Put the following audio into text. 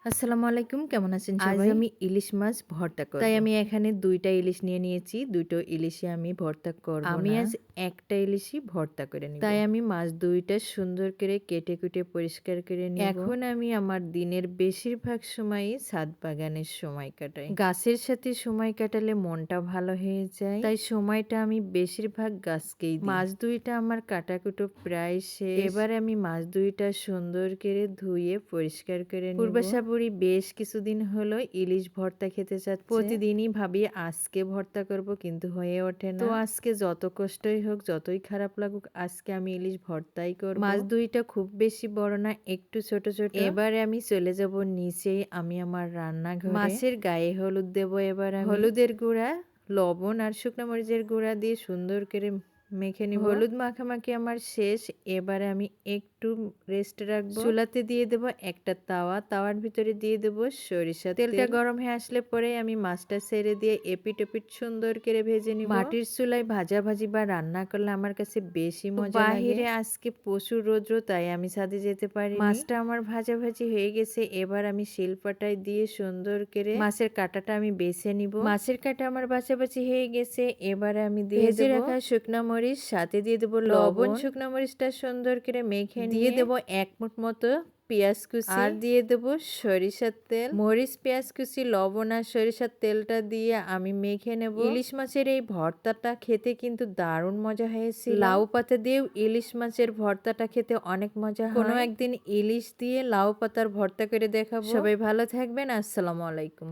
আসসালামু আলাইকুম। কেমন আছেন আজ সবাই? আমি ইলিশ মাছ ভর্তা করব। তাই আমি এখানে ২ টা ইলিশ নিয়ে নিয়েছি। ২ টো ইলিশে আমি ভর্তা করব আমি না। আজ একটা ইলিশই ভর্তা করে নিব। তাই আমি মাছ ২ টা সুন্দর করে কেটে-কুটে পরিষ্কার করে নিব। এখন আমি আমার দিনের বেশিরভাগ সময়ই ছাদ বাগানের সময় কাটাই। গাছের সাথে সময় কাটালে মনটা ভালো হয়ে যায়। তাই সময়টা আমি বেশিরভাগ গাছকেই দিই। মাছ ২ টা আমার কাটাকুটো প্রায় শেষ। এবার আমি মাছ ২ টা সুন্দর করে ধুয়ে পরিষ্কার করে নিব। পূর্বাশা বুড়ি বেশ কিছুদিন হলো ইলিশ ভর্তা খেতে চাচ্ছে। প্রতিদিনই ভাবি আজকে ভর্তা করব কিন্তু হয়ে ওঠে না। তো আজকে যত কষ্টই হোক, যতই খারাপ লাগুক আজকে আমি ইলিশ ভর্তাই করব। মাছ ২ টা খুব বেশি বড় না, একটু ছোট, ছোট। এবারে আমি চলে যাব নিচেই আমি আমার রান্নাঘরে। মাছের গায়ে হলুদ দেব এবার আমি। হলুদের গুঁড়া, লবণ আর শুকনো মরিচের গুঁড়া দিয়ে সুন্দর করে মেখে নিব। হলুদ মাখামাখি আমার শেষ। এবারে আমি একটু রেস্ট রাখবো। চুলাতে দিয়ে দেব একটা তাওয়া। তাওয়ার ভিতরে দিয়ে দেব সরিষার তেল। তেলটা গরম হয়ে আসলে পরে আমি মাছটা ছেড়ে দিয়ে এপিট-ওপিট সুন্দর করে ভেজে নিব। মাটির চুলায় ভাজাভাজি বা রান্না করলে আমার কাছে বেশি মজা লাগে। বাহিরে আজকে প্রচুর রৌদ্র, তাই আমি ছাদে যেতে পারিনি। মাছটা আমার ভাজাভাজি হয়ে গেছে। এবার আমি শিলপাটায় দিয়ে সুন্দর করে মাছের কাঁটাটা আমি বেছে নিব। মাছের কাঁটা আমার বাছাবাছি হয়ে গেছে। এবারে আমি দিয়ে ভেজে রাখা শুকনা মরিচ, সাথে দিয়ে দেব লবণ। শুকনা মরিচটা সুন্দর করে মেখে দিয়ে দেব ১ মুঠ মতো পেঁয়াজ কুচি আর দিয়ে দেব সরিষার তেল। মরিচ, পেঁয়াজ কুচি, লবণ আর সরিষার তেলটা দিয়ে আমি মেখে নেব। ইলিশ মাছের এই ভর্তাটা খেতে কিন্তু দারুণ মজা হয়েছিল। লাউ পাতা দিয়েও ইলিশ মাছের ভর্তাটা খেতে অনেক মজা হয়। কোনো একদিন ইলিশ দিয়ে লাউ পাতার ভর্তা করে দেখাবো। সবাই ভালো থাকবেন। আসসালামু আলাইকুম।